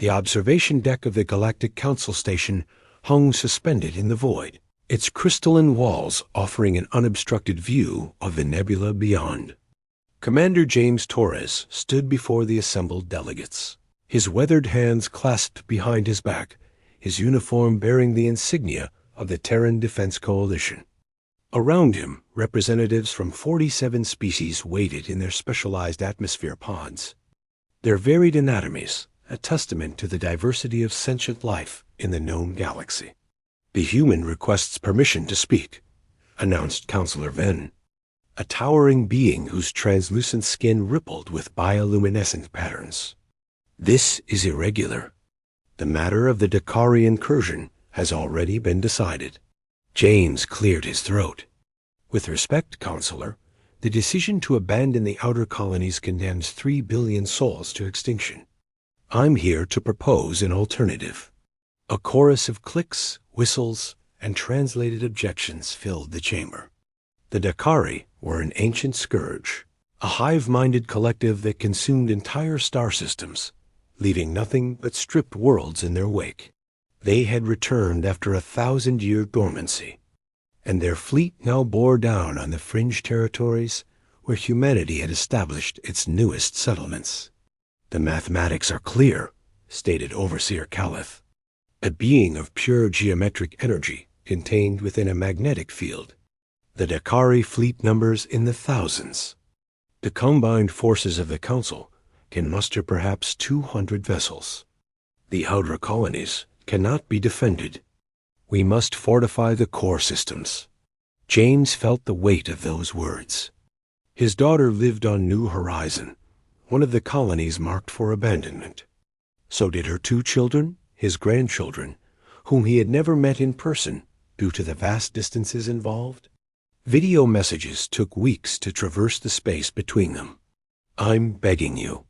The observation deck of the Galactic Council Station hung suspended in the void, its crystalline walls offering an unobstructed view of the nebula beyond. Commander James Torres stood before the assembled delegates, his weathered hands clasped behind his back, his uniform bearing the insignia of the Terran Defense Coalition. Around him, representatives from 47 species waited in their specialized atmosphere pods. Their varied anatomies, a testament to the diversity of sentient life in the known galaxy. "The human requests permission to speak," announced Counselor Venn, a towering being whose translucent skin rippled with bioluminescent patterns. "This is irregular. The matter of the Dakari incursion has already been decided." James cleared his throat. "With respect, Counselor, the decision to abandon the outer colonies condemns 3 billion souls to extinction. I'm here to propose an alternative." A chorus of clicks, whistles, and translated objections filled the chamber. The Dakari were an ancient scourge, a hive-minded collective that consumed entire star systems, leaving nothing but stripped worlds in their wake. They had returned after 1,000-year dormancy, and their fleet now bore down on the fringe territories where humanity had established its newest settlements. "The mathematics are clear," stated Overseer Caliph. "A being of pure geometric energy contained within a magnetic field. The Dakari fleet numbers in the thousands. The combined forces of the Council can muster perhaps 200 vessels. The outer colonies cannot be defended. We must fortify the core systems." James felt the weight of those words. His daughter lived on New Horizon, one of the colonies marked for abandonment. So did her 2 children, his grandchildren, whom he had never met in person due to the vast distances involved. Video messages took weeks to traverse the space between them. "I'm begging you,"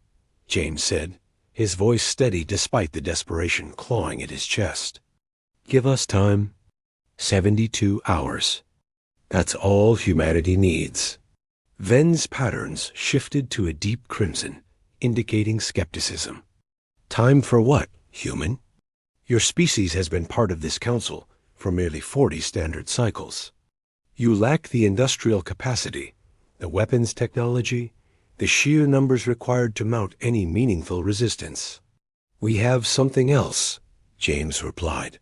James said, his voice steady despite the desperation clawing at his chest. "Give us time. 72 hours. That's all humanity needs." Venn's patterns shifted to a deep crimson, indicating skepticism. "Time for what, human? Your species has been part of this council for merely 40 standard cycles. You lack the industrial capacity, the weapons technology, the sheer numbers required to mount any meaningful resistance." "We have something else," James replied.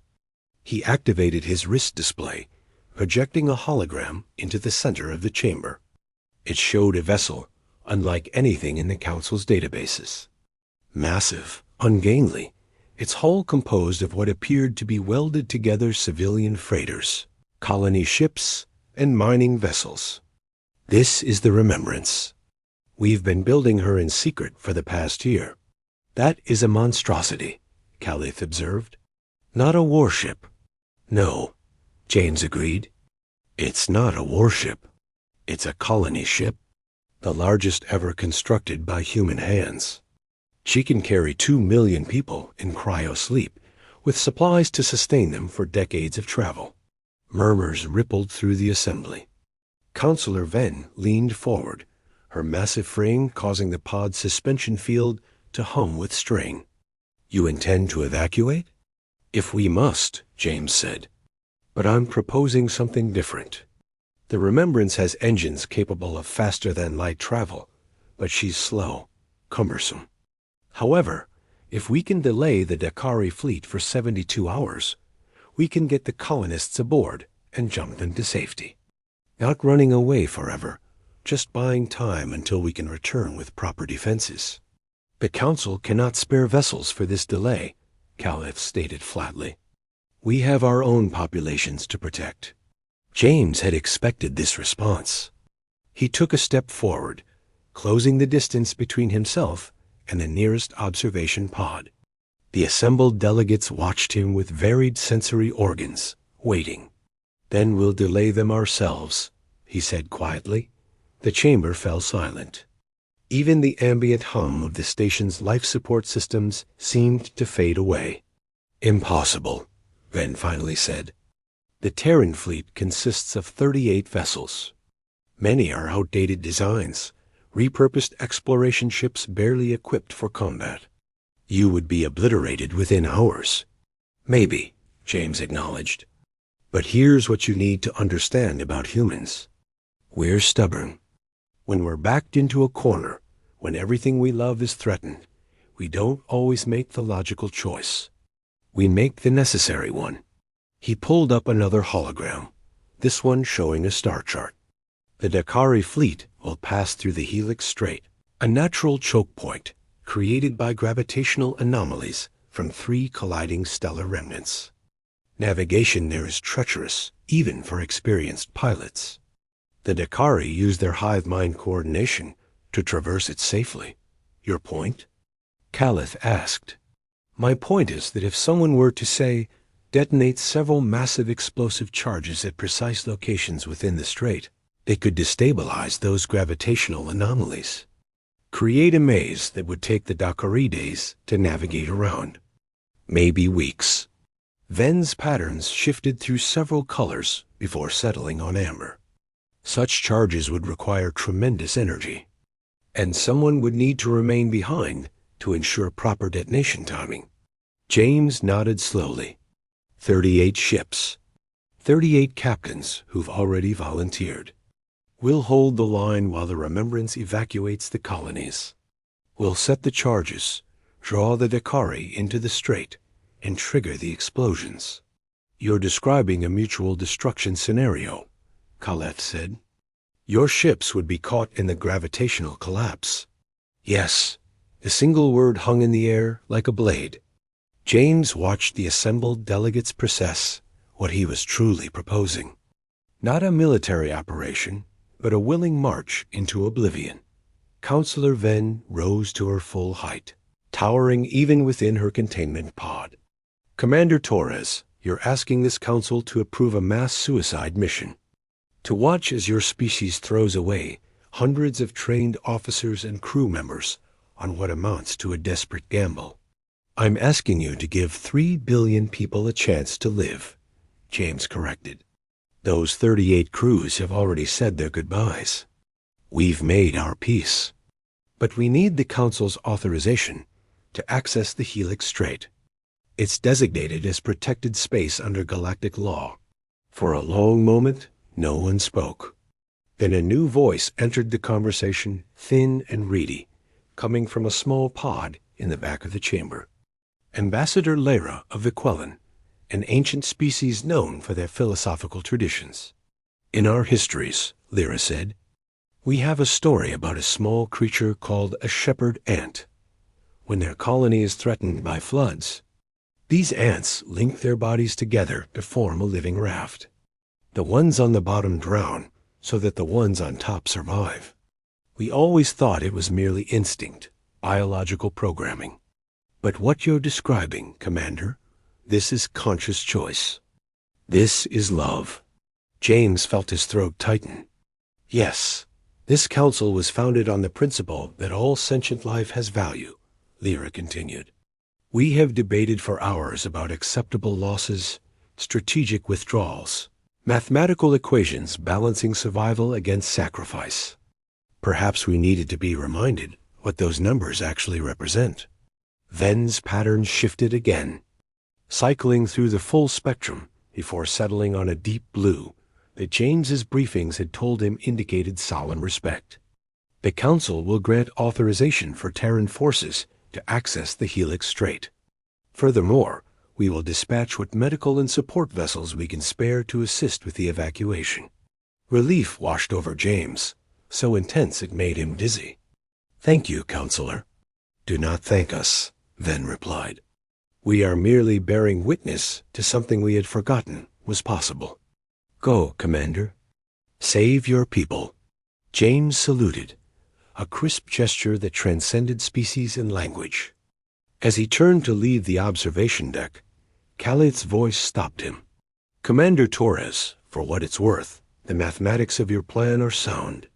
He activated his wrist display, projecting a hologram into the center of the chamber. It showed a vessel unlike anything in the Council's databases. Massive, ungainly, its hull composed of what appeared to be welded together civilian freighters, colony ships, and mining vessels. "This is the Remembrance. We've been building her in secret for the past year." "That is a monstrosity," Caliph observed. "Not a warship." "No," James agreed. "It's not a warship. It's a colony ship, the largest ever constructed by human hands. She can carry 2 million people in cryo-sleep, with supplies to sustain them for decades of travel." Murmurs rippled through the assembly. Counselor Venn leaned forward, her massive frame causing the pod's suspension field to hum with strain. "You intend to evacuate?" "If we must," James said. "But I'm proposing something different. The Remembrance has engines capable of faster-than-light travel, but she's slow, cumbersome. However, if we can delay the Dakari fleet for 72 hours, we can get the colonists aboard and jump them to safety. Not running away forever, just buying time until we can return with proper defenses." "The Council cannot spare vessels for this delay," Caliph stated flatly. "We have our own populations to protect." James had expected this response. He took a step forward, closing the distance between himself and the nearest observation pod. The assembled delegates watched him with varied sensory organs, waiting. "Then we'll delay them ourselves," he said quietly. The chamber fell silent. Even the ambient hum of the station's life support systems seemed to fade away. "Impossible," Venn finally said. "The Terran fleet consists of 38 vessels. Many are outdated designs, repurposed exploration ships barely equipped for combat. You would be obliterated within hours. Maybe, James acknowledged. But here's what you need to understand about humans. We're stubborn. When we're backed into a corner, when everything we love is threatened, we don't always make the logical choice. We make the necessary one. He pulled up another hologram, this one showing a star chart. The Dakari fleet will pass through the Helix Strait, a natural choke point created by gravitational anomalies from 3 colliding stellar remnants. Navigation there is treacherous, even for experienced pilots. The Dakari use their hive-mind coordination to traverse it safely. Your point? Calith asked. My point is that if someone were to, say, detonate several massive explosive charges at precise locations within the strait, they could destabilize those gravitational anomalies. Create a maze that would take the Dakari days to navigate around. Maybe weeks. Ven's patterns shifted through several colors before settling on amber. Such charges would require tremendous energy, and someone would need to remain behind to ensure proper detonation timing. James nodded slowly. 38 ships. 38 captains who've already volunteered. We'll hold the line while the Remembrance evacuates the colonies. We'll set the charges, draw the Dakari into the strait, and trigger the explosions. You're describing a mutual destruction scenario, Caleth said. Your ships would be caught in the gravitational collapse. Yes, the single word hung in the air like a blade. James watched the assembled delegates process what he was truly proposing. Not a military operation, but a willing march into oblivion. Counselor Ven rose to her full height, towering even within her containment pod. Commander Torres, you're asking this council to approve a mass suicide mission. To watch as your species throws away hundreds of trained officers and crew members on what amounts to a desperate gamble. I'm asking you to give 3 billion people a chance to live, James corrected. Those 38 crews have already said their goodbyes. We've made our peace. But we need the Council's authorization to access the Helix Strait. It's designated as protected space under galactic law. For a long moment, no one spoke. Then a new voice entered the conversation, thin and reedy, coming from a small pod in the back of the chamber. Ambassador Lyra of Viquelin, an ancient species known for their philosophical traditions. In our histories, Lyra said, we have a story about a small creature called a shepherd ant. When their colony is threatened by floods, these ants link their bodies together to form a living raft. The ones on the bottom drown so that the ones on top survive. We always thought it was merely instinct, biological programming. But what you're describing, Commander, this is conscious choice. This is love. James felt his throat tighten. Yes, this council was founded on the principle that all sentient life has value, Lyra continued. We have debated for hours about acceptable losses, strategic withdrawals, mathematical equations balancing survival against sacrifice. Perhaps we needed to be reminded what those numbers actually represent. Ven's pattern shifted again, cycling through the full spectrum before settling on a deep blue that James's briefings had told him indicated solemn respect. The Council will grant authorization for Terran forces to access the Helix Strait. Furthermore, we will dispatch what medical and support vessels we can spare to assist with the evacuation. Relief washed over James, so intense it made him dizzy. Thank you, Counselor. Do not thank us, Ven replied. We are merely bearing witness to something we had forgotten was possible. Go, Commander. Save your people. James saluted, a crisp gesture that transcended species and language. As he turned to leave the observation deck, Calith's voice stopped him. Commander Torres, for what it's worth, the mathematics of your plan are sound.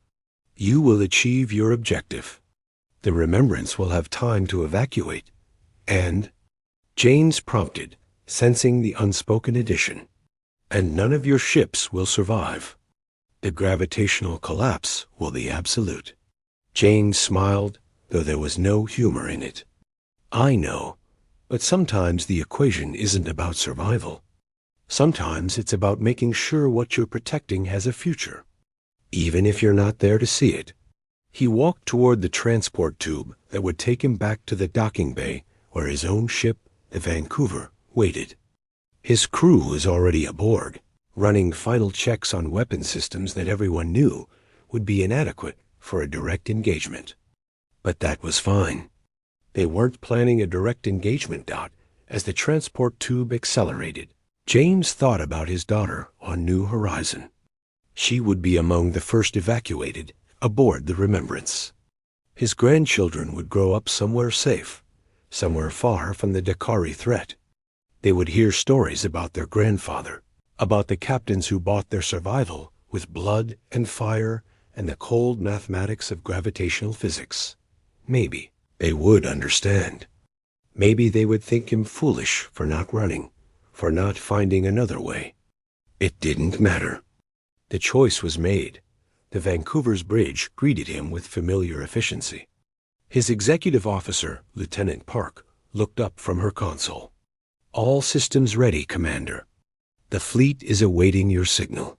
You will achieve your objective. The Remembrance will have time to evacuate, and James prompted, sensing the unspoken addition, and none of your ships will survive. The gravitational collapse will be absolute. James smiled, though there was no humor in it. I know, but sometimes the equation isn't about survival. Sometimes it's about making sure what you're protecting has a future, even if you're not there to see it. He walked toward the transport tube that would take him back to the docking bay where his own ship, the Vancouver, waited. His crew was already aboard, running final checks on weapon systems that everyone knew would be inadequate for a direct engagement. But that was fine. They weren't planning a direct engagement, as the transport tube accelerated. James thought about his daughter on New Horizon. She would be among the first evacuated aboard the Remembrance. His grandchildren would grow up somewhere safe, somewhere far from the Dakari threat. They would hear stories about their grandfather, about the captains who bought their survival with blood and fire and the cold mathematics of gravitational physics. Maybe they would understand. Maybe they would think him foolish for not running, for not finding another way. It didn't matter. The choice was made. The Vancouver's bridge greeted him with familiar efficiency. His executive officer, Lieutenant Park, looked up from her console. "All systems ready, Commander. The fleet is awaiting your signal."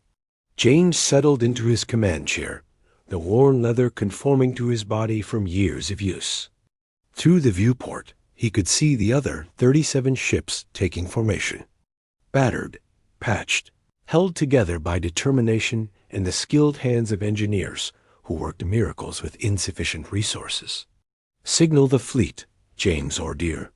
James settled into his command chair, the worn leather conforming to his body from years of use. Through the viewport, he could see the other 37 ships taking formation. Battered, patched, held together by determination and the skilled hands of engineers who worked miracles with insufficient resources. "Signal the fleet," James ordered.